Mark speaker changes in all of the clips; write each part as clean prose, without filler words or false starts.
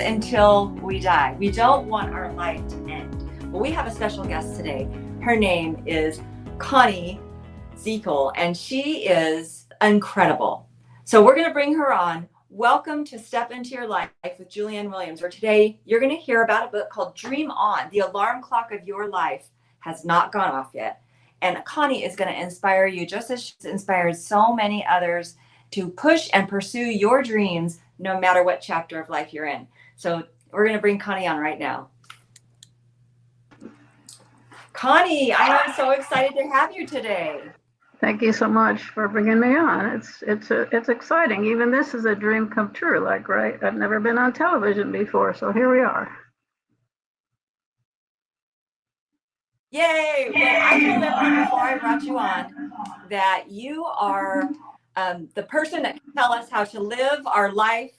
Speaker 1: until we die. We don't want our life to end. Well, we have a special guest today. Her name is Connie Czepiel, and she is incredible. So we're going to bring her on. Welcome to Step Into Your Life with Julianne Williams, where today you're going to hear about a book called Dream On. The alarm clock of your life has not gone off yet. And Connie is going to inspire you just as she's inspired so many others to push and pursue your dreams no matter what chapter of life you're in. So we're going to bring Connie on right now. Connie, I am so excited to have you today.
Speaker 2: Thank you so much for bringing me on. It's exciting. Even this is a dream come true. Right? I've never been on television before, so here we are.
Speaker 1: Yay! Well, I told everyone before I brought you on that you are the person that can tell us how to live our life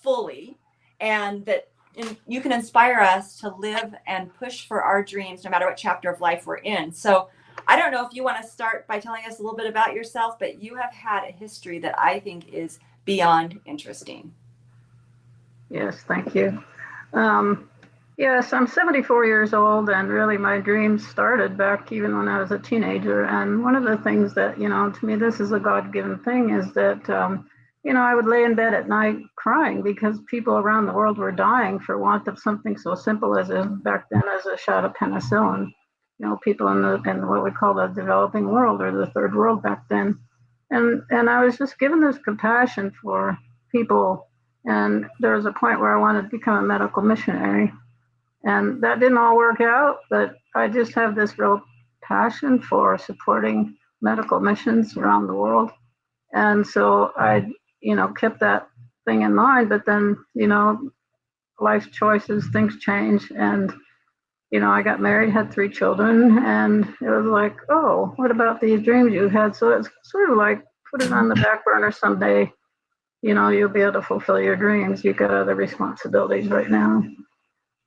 Speaker 1: fully, and that you can inspire us to live and push for our dreams no matter what chapter of life we're in. So I don't know if you want to start by telling us a little bit about yourself, but you have had a history that I think is beyond interesting.
Speaker 2: Yes, thank you. Yes, I'm 74 years old, and really my dreams started back even when I was a teenager. And one of the things that, to me, this is a God-given thing, is that, I would lay in bed at night crying because people around the world were dying for want of something so simple as back then as a shot of penicillin. People in what we call the developing world, or the third world back then. And I was just given this compassion for people. And there was a point where I wanted to become a medical missionary. And that didn't all work out, but I just have this real passion for supporting medical missions around the world. And so I, kept that thing in mind, but then, life choices, things change. And, I got married, had 3 children, and it was like, oh, what about these dreams you had? So it's sort of like, put it on the back burner someday, you'll be able to fulfill your dreams. You've got other responsibilities right now.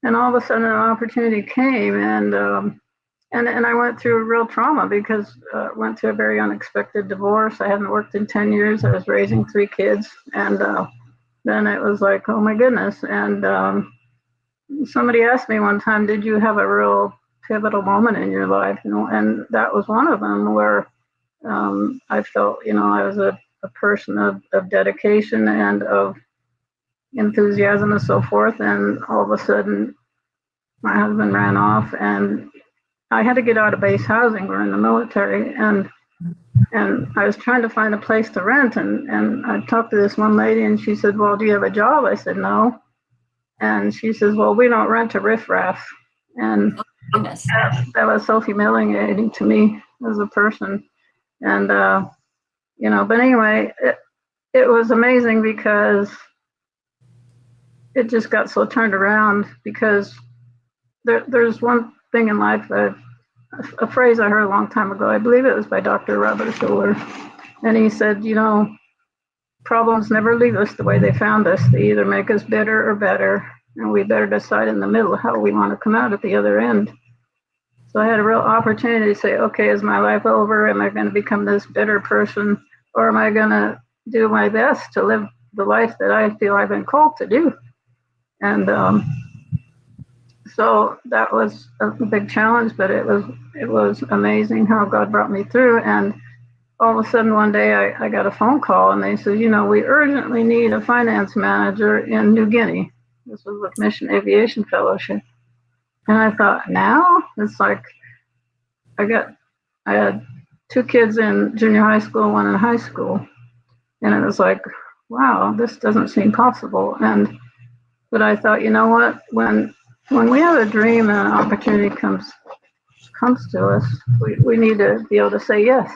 Speaker 2: And all of a sudden an opportunity came, and I went through a real trauma because I went through a very unexpected divorce. I hadn't worked in 10 years. I was raising 3 kids. And then it was like, oh my goodness. And somebody asked me one time, did you have a real pivotal moment in your life? And that was one of them where I felt, I was a person of dedication and of enthusiasm and so forth. And all of a sudden, my husband ran off, and I had to get out of base housing. We're in the military, and I was trying to find a place to rent. And I talked to this one lady, and she said, well, do you have a job? I said, no. And she says, well, we don't rent to riffraff. And that was so humiliating to me as a person. And, but anyway, it was amazing because it just got so turned around, because there's one thing in life, a phrase I heard a long time ago. I believe it was by Dr. Robert Schuller. And he said, problems never leave us the way they found us. They either make us bitter or better, and we better decide in the middle how we want to come out at the other end. So I had a real opportunity to say, okay, is my life over? Am I going to become this bitter person, or am I going to do my best to live the life that I feel I've been called to do? And so that was a big challenge, but it was amazing how God brought me through. And all of a sudden one day I got a phone call, and they said, we urgently need a finance manager in New Guinea. This was with Mission Aviation Fellowship. And I thought, now? It's like, I had 2 kids in junior high school, 1 in high school. And it was like, wow, this doesn't seem possible. But I thought, what? When we have a dream and an opportunity comes to us, we need to be able to say yes.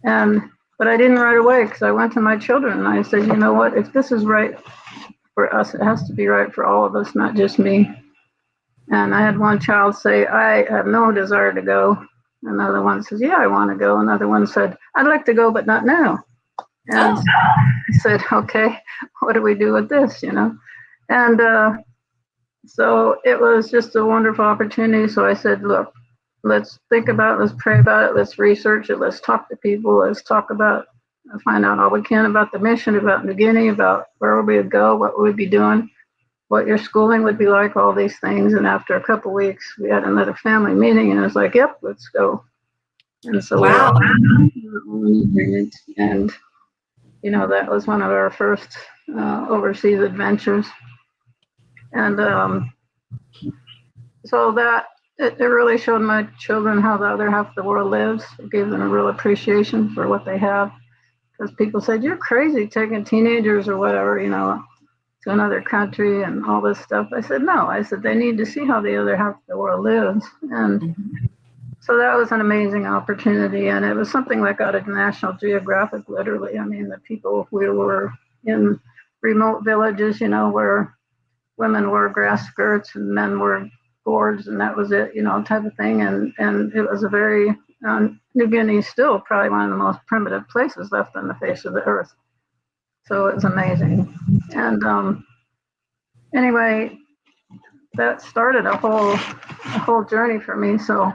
Speaker 2: But I didn't right away, because I went to my children and I said, what? If this is right for us, it has to be right for all of us, not just me. And I had one child say, I have no desire to go. Another one says, yeah, I want to go. Another one said, I'd like to go, but not now. And I said, okay, what do we do with this, And so it was just a wonderful opportunity. So I said, look, let's think about it, let's pray about it, let's research it, let's talk to people, let's talk about, find out all we can about the mission, about New Guinea, about where we would go, what we'd be doing. what your schooling would be like, all these things. And after a couple of weeks, we had another family meeting, and I was like, "Yep, let's go." And so we
Speaker 1: Wow.
Speaker 2: all were in agreement. And that was one of our first overseas adventures. And so that it really showed my children how the other half of the world lives. It gave them a real appreciation for what they have. Because people said, "You're crazy taking teenagers or whatever, to another country and all this stuff." I said, "No." I said, "They need to see how the other half of the world lives." And so that was an amazing opportunity. And it was something like out of National Geographic, literally. I mean, the people, we were in remote villages, where women wore grass skirts and men wore gourds, and that was it, type of thing. And it was a very, New Guinea is still probably one of the most primitive places left on the face of the earth. So it was amazing. And anyway, that started a whole journey for me. So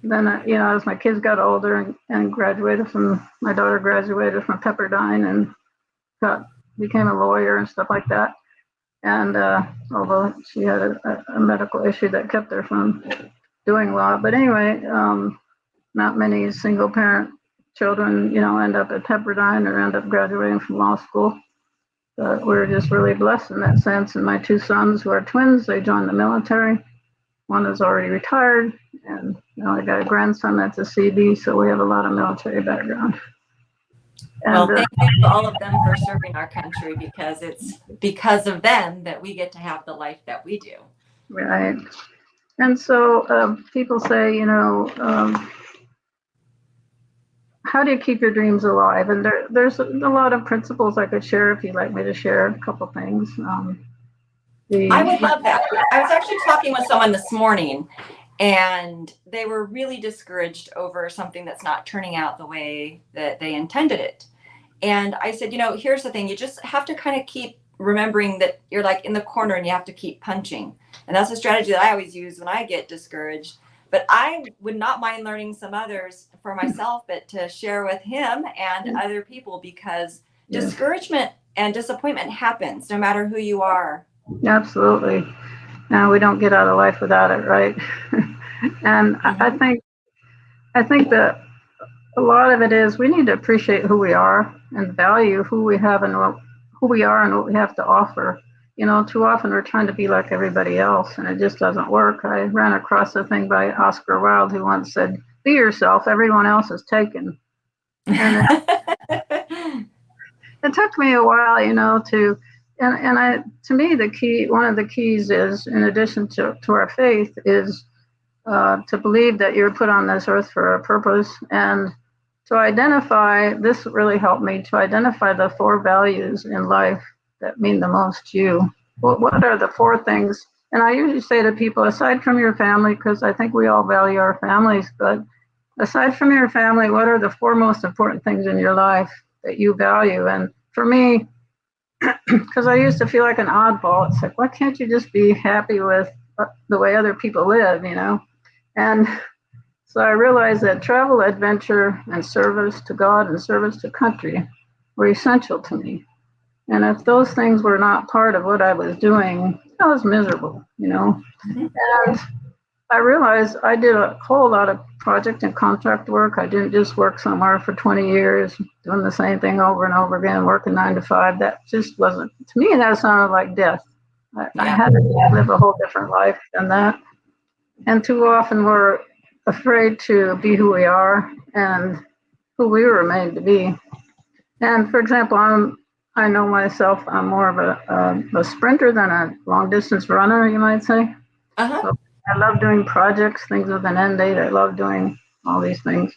Speaker 2: then, as my kids got older and my daughter graduated from Pepperdine and became a lawyer and stuff like that. And although she had a medical issue that kept her from doing law. But anyway, not many single parent children, end up at Pepperdine or end up graduating from law school. But we're just really blessed in that sense. And my two sons, who are twins, they joined the military. One is already retired, and I got a grandson that's a CB, so we have a lot of military background. And,
Speaker 1: well, thank you to all of them for serving our country, because it's because of them that we get to have the life that we do.
Speaker 2: Right. And so people say, how do you keep your dreams alive? And there's a lot of principles I could share if you'd like me to share a couple things.
Speaker 1: I would love that. I was actually talking with someone this morning, and they were really discouraged over something that's not turning out the way that they intended it. And I said, here's the thing. You just have to kind of keep remembering that you're like in the corner and you have to keep punching. And that's a strategy that I always use when I get discouraged. But I would not mind learning some others for myself, but to share with him and other people, because discouragement and disappointment happens no matter who you are.
Speaker 2: Absolutely. Now we don't get out of life without it, right? And I think that a lot of it is we need to appreciate who we are and value who we have and who we are and what we have to offer. Too often we're trying to be like everybody else, and it just doesn't work. I ran across a thing by Oscar Wilde, who once said, "Be yourself, everyone else is taken." And it took me a while, to me, one of the keys is, in addition to our faith, is to believe that you're put on this earth for a purpose, and to identify, this really helped me to identify the 4 values in life that mean the most to you. What are the 4 things? And I usually say to people, aside from your family, because I think we all value our families, but aside from your family, what are the 4 most important things in your life that you value? And for me, because I used to feel like an oddball, it's like, why can't you just be happy with the way other people live, And so I realized that travel, adventure, and service to God and service to country were essential to me. And if those things were not part of what I was doing, I was miserable, And I realized I did a whole lot of project and contract work. I didn't just work somewhere for 20 years, doing the same thing over and over again, working 9 to 5. That just wasn't, to me, that sounded like death. I had to live a whole different life than that. And too often we're afraid to be who we are and who we were made to be. And for example, I know myself, I'm more of a sprinter than a long distance runner, you might say. So I love doing projects, things with an end date. I love doing all these things.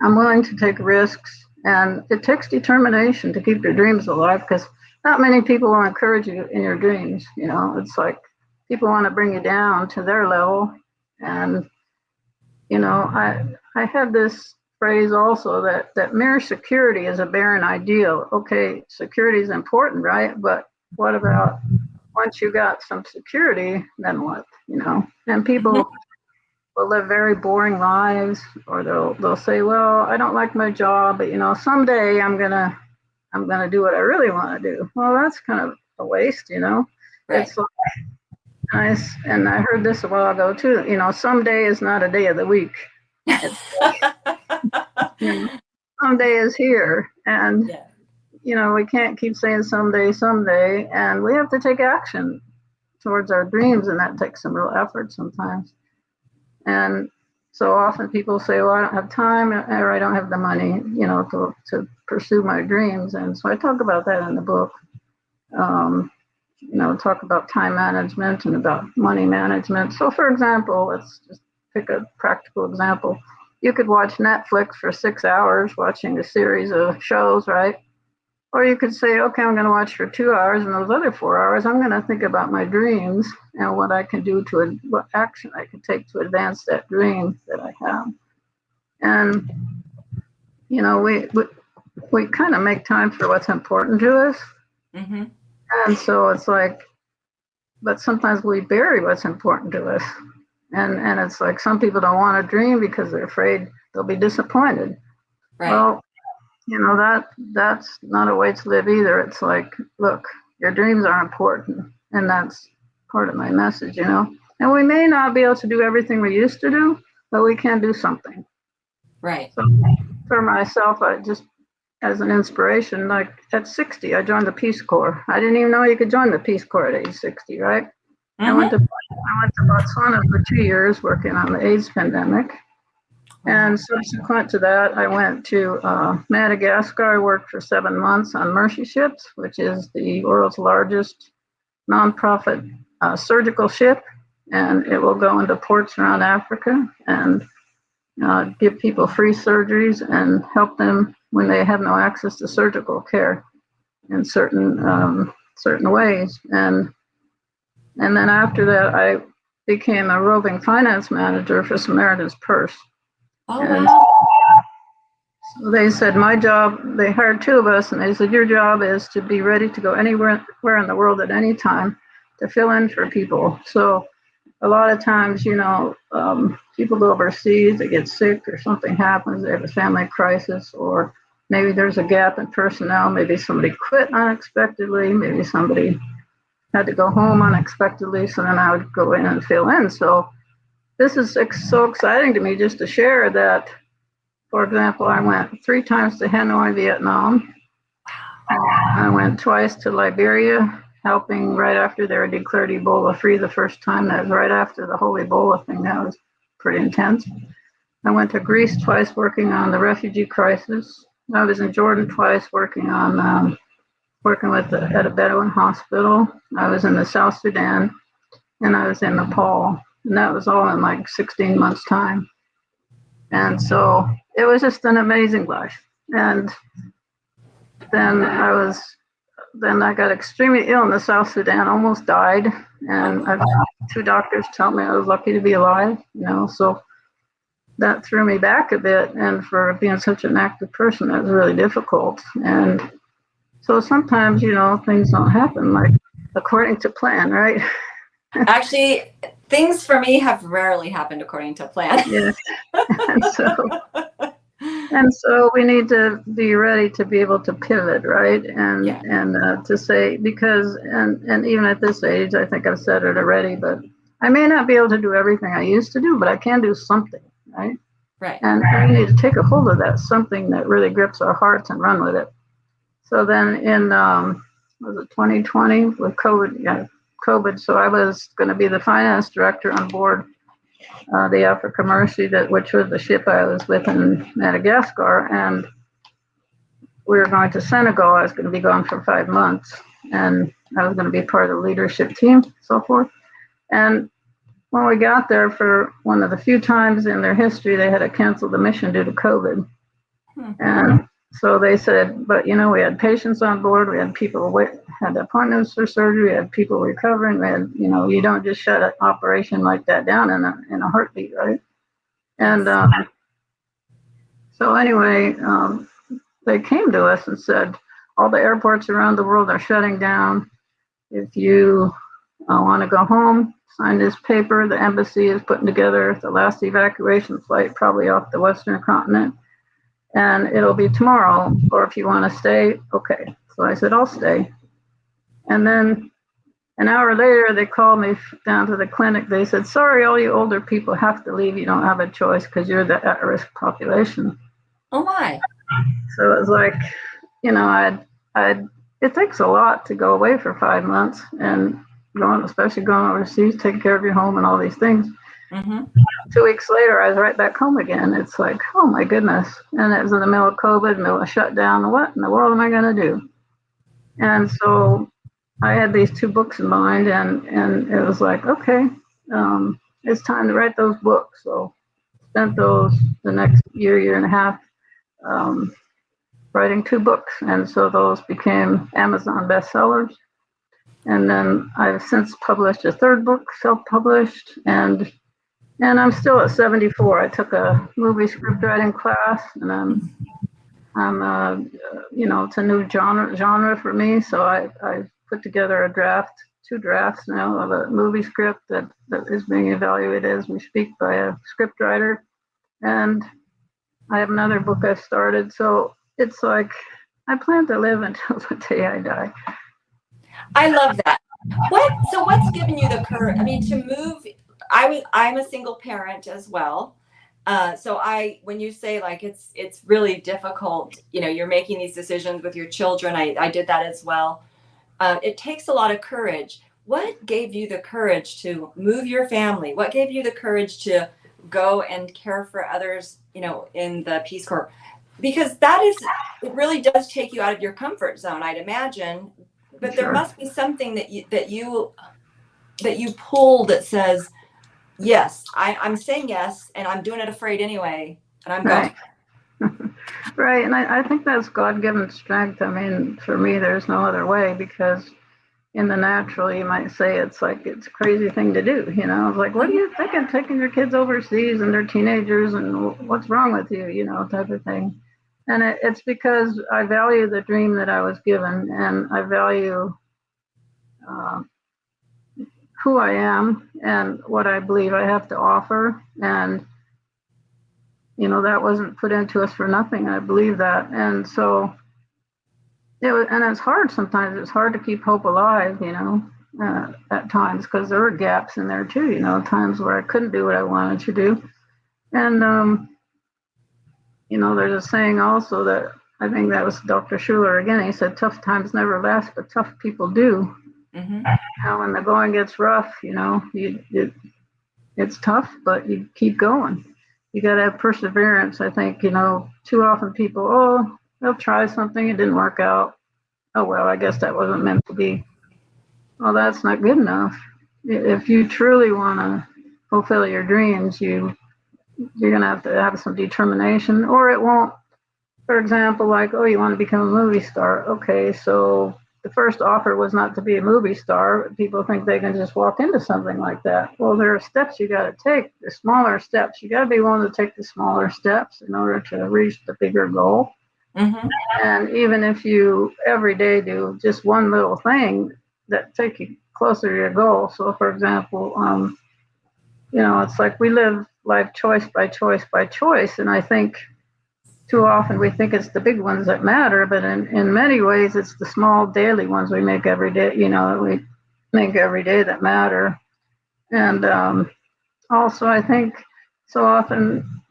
Speaker 2: I'm willing to take risks, and it takes determination to keep your dreams alive, because not many people will encourage you in your dreams. It's like people want to bring you down to their level. And, I have this phrase also that mere security is a barren ideal. Okay, security is important, right? But what about once you got some security, then what? And people will live very boring lives, or they'll say, well, I don't like my job, but someday I'm gonna do what I really want to do. Well, that's kind of a waste,
Speaker 1: Right.
Speaker 2: It's like nice. And I heard this a while ago too, some day is not a day of the week. It's, someday is here. And,
Speaker 1: Yeah.
Speaker 2: we can't keep saying someday, and we have to take action towards our dreams. And that takes some real effort sometimes. And so often people say, well, I don't have time or I don't have the money, to pursue my dreams. And so I talk about that in the book. Talk about time management and about money management. So for example, let's just pick a practical example. You could watch Netflix for 6 hours watching a series of shows, right? Or you could say, okay, I'm going to watch for 2 hours, and those other 4 hours, I'm going to think about my dreams and what I can do what action I can take to advance that dream that I have. And, we kind of make time for what's important to us.
Speaker 1: Mm-hmm.
Speaker 2: And so it's like, but sometimes we bury what's important to us. And it's like some people don't want to dream because they're afraid they'll be disappointed.
Speaker 1: Right.
Speaker 2: Well, that's not a way to live either. It's like, look, your dreams are important, and that's part of my message, And we may not be able to do everything we used to do, but we can do something.
Speaker 1: Right.
Speaker 2: So for myself, I just, as an inspiration, like at 60, I joined the Peace Corps. I didn't even know you could join the Peace Corps at age 60, right?
Speaker 1: Mm-hmm.
Speaker 2: I went to Botswana for 2 years working on the AIDS pandemic. And subsequent to that, I went to Madagascar. I worked for 7 months on Mercy ships, which is the world's largest nonprofit surgical ship. And it will go into ports around Africa and give people free surgeries and help them when they have no access to surgical care in certain ways. And then after that, I became a roving finance manager for Samaritan's Purse.
Speaker 1: Oh,
Speaker 2: and
Speaker 1: wow.
Speaker 2: So they said, my job, they hired 2 of us, and they said, your job is to be ready to go anywhere in the world at any time to fill in for people. So a lot of times, people go overseas, they get sick or something happens, they have a family crisis, or maybe there's a gap in personnel, maybe somebody quit unexpectedly, maybe somebody had to go home unexpectedly, so then I would go in and fill in. So this is so exciting to me just to share that. For example, I went 3 times to Hanoi, Vietnam. I went twice to Liberia, helping right after they were declared Ebola free the first time. That was right after the whole Ebola thing. That was pretty intense. I went to Greece twice working on the refugee crisis. I was in Jordan twice working at a Bedouin hospital. I was in the South Sudan, and I was in Nepal. And that was all in like 16 months' time. And so it was just an amazing life. And then I got extremely ill in the South Sudan, almost died. And I've had 2 doctors tell me I was lucky to be alive, so that threw me back a bit. And for being such an active person, that was really difficult. And so sometimes, things don't happen like according to plan, right?
Speaker 1: Actually, things for me have rarely happened according to plan.
Speaker 2: Yes. And so we need to be ready to be able to pivot, right? And to say, because, and even at this age, I think I've said it already, but I may not be able to do everything I used to do, but I can do something, right?
Speaker 1: Right.
Speaker 2: And we need to take a hold of that, something that really grips our hearts, and run with it. So then in, was it 2020 with COVID, so I was going to be the finance director on board the Africa Mercy, which was the ship I was with in Madagascar, and we were going to Senegal. I was going to be gone for 5 months, and I was going to be part of the leadership team, so forth. And when we got there, for one of the few times in their history, they had to cancel the mission due to COVID. And so they said, but we had patients on board, we had people had appointments for surgery, we had people recovering, we had, you don't just shut an operation like that down in a heartbeat, right? And so anyway, they came to us and said, all the airports around the world are shutting down. If you want to go home, sign this paper. The embassy is putting together the last evacuation flight, probably off the Western continent. And it'll be tomorrow, or if you want to stay, okay. So I said, I'll stay. And then an hour later, they called me down to the clinic. They said, sorry, all you older people have to leave. You don't have a choice because you're the at-risk population.
Speaker 1: Oh my.
Speaker 2: So it was like, you know, it takes a lot to go away for 5 months and especially going overseas, taking care of your home and all these things.
Speaker 1: Mm-hmm.
Speaker 2: 2 weeks later, I was right back home again. It's like, oh my goodness. And it was in the middle of COVID, middle of shutdown. What in the world am I going to do? And so I had these 2 books in mind, and it was like, okay, it's time to write those books. So spent the next year and a half, writing 2 books, and so those became Amazon bestsellers. And then I've since published a 3rd book, self-published, and I'm still at 74. I took a movie script writing class, and I'm it's a new genre for me. So I put together 2 drafts now of a movie script that is being evaluated as we speak by a script writer, and I have another book I've started. So it's like I plan to live until the day I die.
Speaker 1: I love that. What's given you the courage? I mean, to move. I'm a single parent as well. So when you say like it's really difficult, you're making these decisions with your children. I did that as well. It takes a lot of courage. What gave you the courage to move your family? What gave you the courage to go and care for others, in the Peace Corps? Because it really does take you out of your comfort zone, I'd imagine. But there must be something that you pull that says, yes, I'm saying yes, and I'm doing it afraid anyway, and I'm going.
Speaker 2: Right, and I think that's God-given strength. I mean, for me, there's no other way, because in the natural, you might say it's like it's a crazy thing to do. It's like, what are you thinking, taking your kids overseas and they're teenagers, and what's wrong with you, type of thing. And it's because I value the dream that I was given, and I value who I am and what I believe I have to offer. And, that wasn't put into us for nothing. I believe that. And so and it's hard sometimes. It's hard to keep hope alive, at times, because there were gaps in there too, times where I couldn't do what I wanted to do. And, there's a saying also that I think that was Dr. Schuler again. He said, tough times never last, but tough people do. Mm-hmm. Now, when the going gets rough, it's tough, but you keep going. You got to have perseverance. I think, too often people, they'll try something, it didn't work out. Oh, well, I guess that wasn't meant to be. Well, that's not good enough. If you truly want to fulfill your dreams, you're going to have some determination, or it won't. For example, like, you want to become a movie star. Okay, so the first offer was not to be a movie star. People think they can just walk into something like that. Well, there are steps you got to take, the smaller steps. You got to be willing to take the smaller steps in order to reach the bigger goal. Mm-hmm. And even if you every day do just one little thing that take you closer to your goal. So, for example, it's like we live life choice by choice by choice. And I think too often we think it's the big ones that matter, but in many ways it's the small daily ones we make every day, we make every day that matter. And also I think so often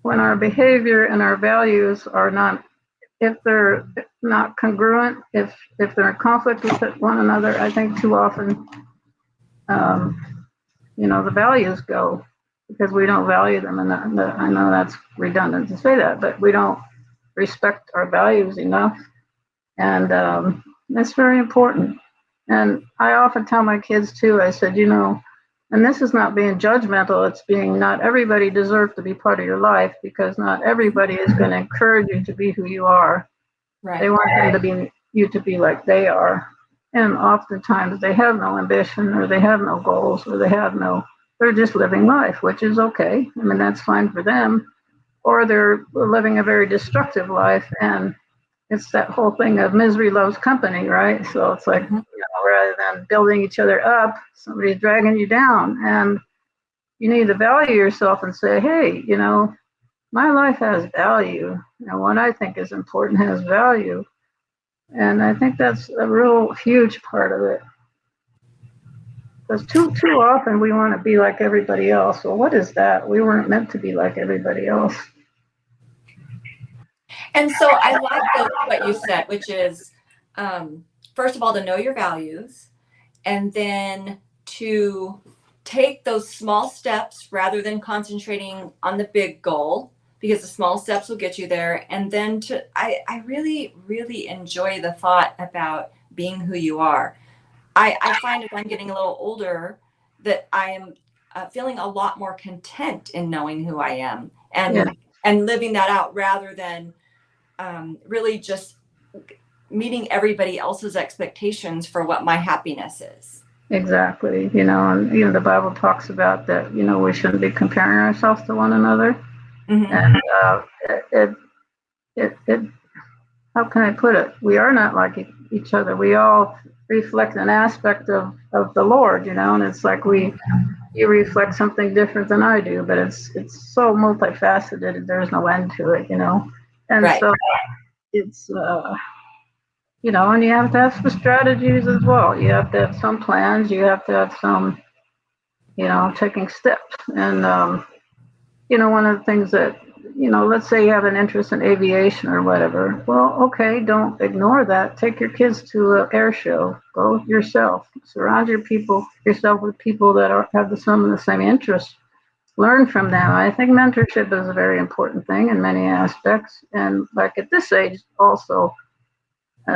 Speaker 2: when our behavior and our values are not, if they're not congruent, if they're in conflict with one another, I think too often, the values go, because we don't value them. And I know that's redundant to say that, but we don't respect our values enough. And that's very important. And I often tell my kids too, I said, and this is not being judgmental, it's being, not everybody deserves to be part of your life, because not everybody is going to encourage you to be who you are. Right. They want you to be like they are. And oftentimes they have no ambition, or they have no goals, or they're just living life, which is okay. I mean, that's fine for them. Or they're living a very destructive life, and it's that whole thing of misery loves company, right? So it's like, rather than building each other up, somebody's dragging you down. And you need to value yourself and say, hey, my life has value. What I think is important has value. And I think that's a real huge part of it. Because too often we want to be like everybody else. Well, what is that? We weren't meant to be like everybody else.
Speaker 1: And so I like what you said, which is, first of all, to know your values, and then to take those small steps rather than concentrating on the big goal, because the small steps will get you there. And then I really, really enjoy the thought about being who you are. I find as I'm getting a little older that I am feeling a lot more content in knowing who I am
Speaker 2: Yeah,
Speaker 1: and living that out rather than really just meeting everybody else's expectations for what my happiness is.
Speaker 2: exactly. And even the Bible talks about that, we shouldn't be comparing ourselves to one another.
Speaker 1: Mm-hmm.
Speaker 2: And it how can I put it? We are not like each other. We all reflect an aspect of the Lord, and it's like you reflect something different than I do, but it's so multifaceted. There's no end to it, and
Speaker 1: Right.
Speaker 2: so it's and you have to have some strategies as well. You have to have some plans. You have to have some, taking steps. And one of the things that, let's say you have an interest in aviation or whatever. Well, okay, don't ignore that. Take your kids to an air show. Go yourself. Surround yourself with people that have some of the same interests. Learn from them. I think mentorship is a very important thing in many aspects. And like at this age, also,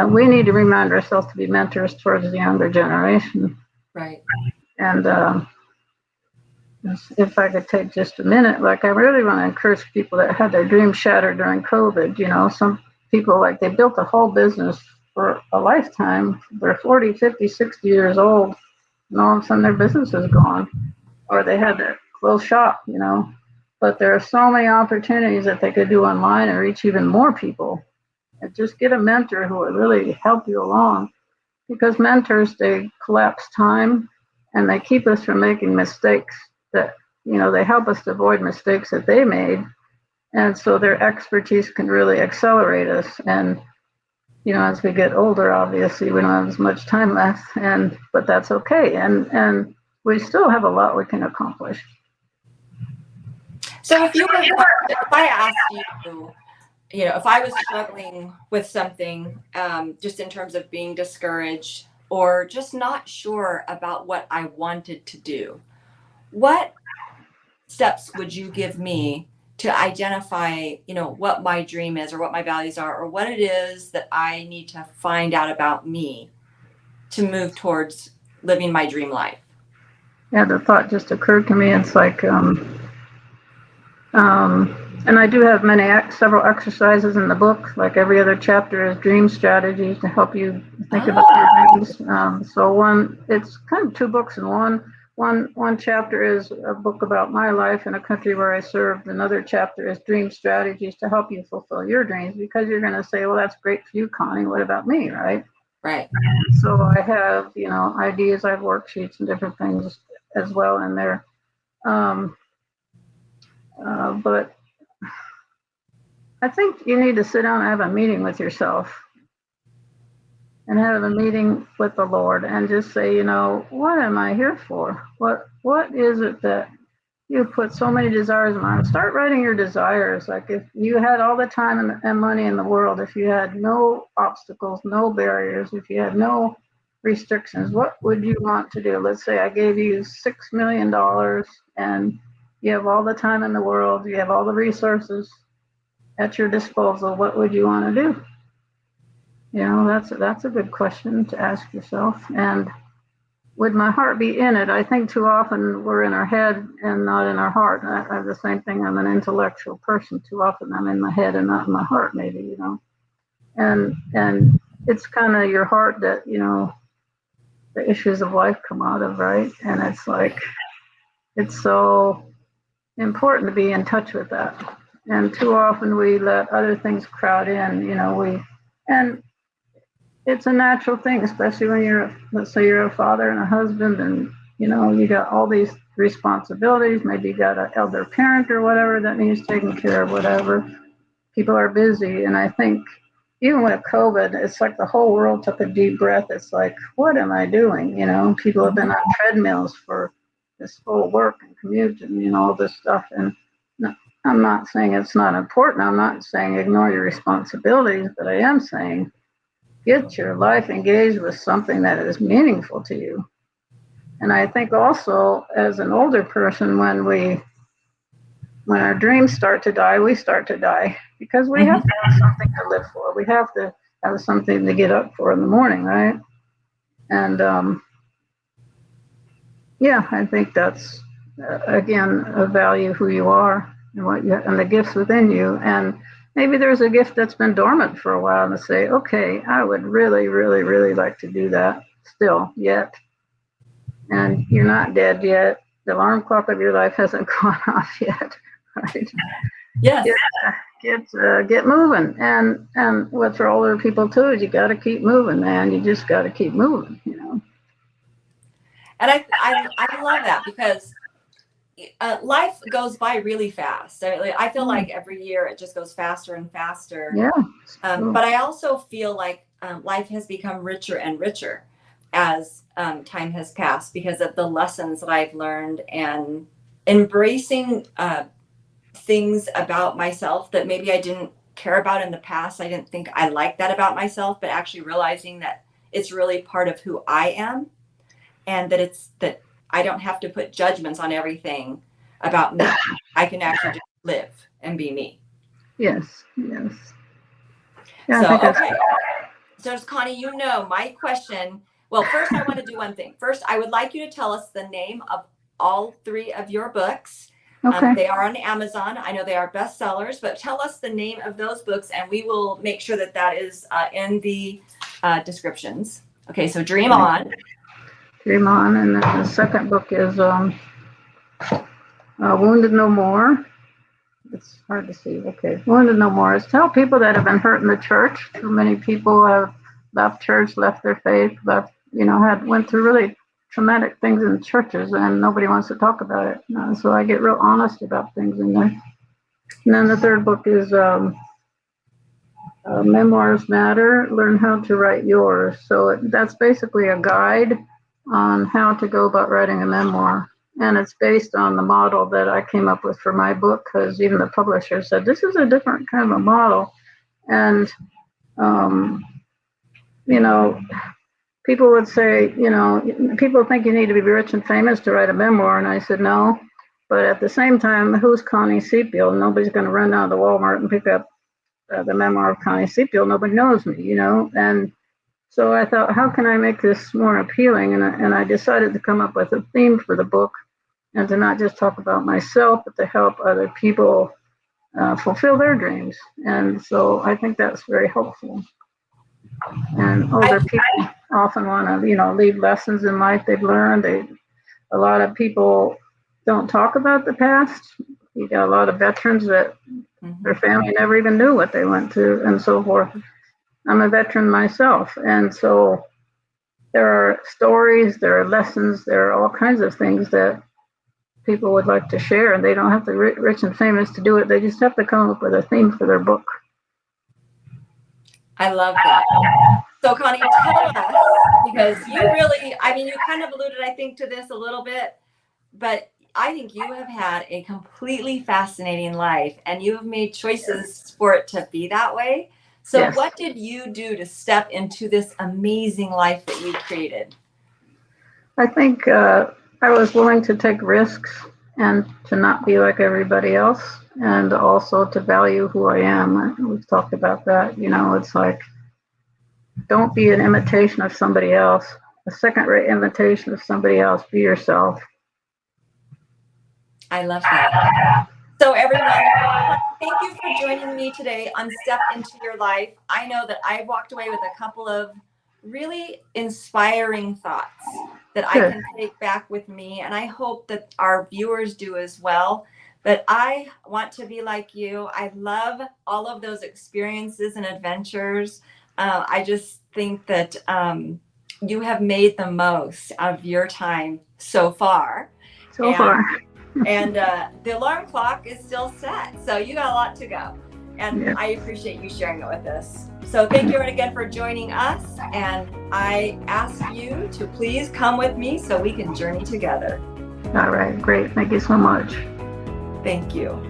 Speaker 2: we need to remind ourselves to be mentors towards the younger generation.
Speaker 1: Right.
Speaker 2: And if I could take just a minute, like I really want to encourage people that had their dreams shattered during COVID. Some people, like, they built a whole business for a lifetime. They're 40, 50, 60 years old, and all of a sudden their business is gone, or they had to close shop. But there are so many opportunities that they could do online and reach even more people. And just get a mentor who will really help you along, because mentors, they collapse time and they keep us from making mistakes that, they help us to avoid mistakes that they made. And so their expertise can really accelerate us. And, as we get older, obviously we don't have as much time left, but that's okay. And we still have a lot we can accomplish.
Speaker 1: So if I asked you, if I was struggling with something, just in terms of being discouraged or just not sure about what I wanted to do, what steps would you give me to identify, what my dream is or what my values are or what it is that I need to find out about me to move towards living my dream life?
Speaker 2: Yeah, the thought just occurred to me. It's like, and I do have several exercises in the book. Like every other chapter is dream strategies to help you think about your dreams. So it's kind of two books in one. One chapter is a book about my life in a country where I served. Another chapter is dream strategies to help you fulfill your dreams, because you're going to say, well, that's great for you, Connie. What about me, right?
Speaker 1: Right.
Speaker 2: So I have, ideas. I have worksheets and different things as well in there. But I think you need to sit down and have a meeting with yourself and have a meeting with the Lord and just say, what am I here for? What is it that you put so many desires in mind? Start writing your desires. Like if you had all the time and money in the world, if you had no obstacles, no barriers, if you had no restrictions, what would you want to do? Let's say I gave you $6 million and you have all the time in the world, you have all the resources at your disposal. What would you want to do? That's a good question to ask yourself. And would my heart be in it? I think too often we're in our head and not in our heart. I have the same thing. I'm an intellectual person. Too often I'm in my head and not in my heart, maybe, And it's kind of your heart that, the issues of life come out of, right? And it's like, it's so important to be in touch with that. And too often we let other things crowd in, and it's a natural thing, especially when let's say you're a father and a husband and, you got all these responsibilities. Maybe you got an elder parent or whatever that needs taken care of, whatever. People are busy. And I think even with COVID, it's like the whole world took a deep breath. It's like, what am I doing? People have been on treadmills for this whole work and commute and, all this stuff. And I'm not saying it's not important. I'm not saying ignore your responsibilities, but I am saying get your life engaged with something that is meaningful to you. And I think also as an older person, when our dreams start to die, we start to die because we have to have something to live for. We have to have something to get up for in the morning, right? And I think that's again a value who you are and what you and the gifts within you. And maybe there's a gift that's been dormant for a while, and say, okay, I would really, really, really like to do that still yet. And you're not dead yet. The alarm clock of your life hasn't gone off yet, right?
Speaker 1: Yes.
Speaker 2: Get moving. And what for older people too is you got to keep moving, man. You just got to keep moving,
Speaker 1: And I love that because life goes by really fast. I feel like every year it just goes faster and faster.
Speaker 2: Yeah.
Speaker 1: But I also feel like life has become richer and richer as time has passed because of the lessons that I've learned and embracing things about myself that maybe I didn't care about in the past. I didn't think I liked that about myself, but actually realizing that it's really part of who I am, and that I don't have to put judgments on everything about me. I can actually just live and be me.
Speaker 2: Yes.
Speaker 1: Yeah, so, okay. So, Connie, my question. Well, first, I want to do one thing. First, I would like you to tell us the name of all 3 of your books.
Speaker 2: Okay.
Speaker 1: They are on Amazon. I know they are bestsellers, but tell us the name of those books, and we will make sure that is in the descriptions. Okay, so Dream On.
Speaker 2: Dream On, and then the second book is Wounded No More. It's hard to see. Okay, Wounded No More is tell people that have been hurt in the church. Too many people have left church, left their faith, went through really traumatic things in churches, and nobody wants to talk about it. So I get real honest about things in there. And then the third book is Memoirs Matter, Learn How to Write Yours. So that's basically a guide on how to go about writing a memoir. And it's based on the model that I came up with for my book, because even the publisher said, this is a different kind of a model. And, people would say, people think you need to be rich and famous to write a memoir. And I said, no. But at the same time, who's Connie Czepiel? Nobody's going to run down to Walmart and pick up the memoir of Connie Czepiel. Nobody knows me, And so I thought, how can I make this more appealing? And I decided to come up with a theme for the book, and to not just talk about myself, but to help other people fulfill their dreams. And so I think that's very helpful. And older people often want to, leave lessons in life they've learned. A lot of people don't talk about the past. You got a lot of veterans that their family never even knew what they went through and so forth. I'm a veteran myself. And so there are stories, there are lessons, there are all kinds of things that people would like to share, and they don't have to be rich and famous to do it. They just have to come up with a theme for their book.
Speaker 1: I love that. So, Connie, tell us, because you really, you kind of alluded, I think, to this a little bit, but I think you have had a completely fascinating life, and you have made choices for it to be that way. So yes. What did you do to step into this amazing life that you created?
Speaker 2: I think I was willing to take risks and to not be like everybody else, and also to value who I am. We've talked about that. It's like, don't be an imitation of somebody else, a second-rate imitation of somebody else. Be yourself.
Speaker 1: I love that. So everyone, thank you for joining me today on Step Into Your Life. I know that I walked away with a couple of really inspiring thoughts that I can take back with me, and I hope that our viewers do as well. But I want to be like you. I love all of those experiences and adventures. I just think that you have made the most of your time so far. And the alarm clock is still set, so you got a lot to go. And
Speaker 2: Yeah.
Speaker 1: I appreciate you sharing it with us. So thank you again for joining us. And I ask you to please come with me so we can journey together.
Speaker 2: All right, great. Thank you so much.
Speaker 1: Thank you.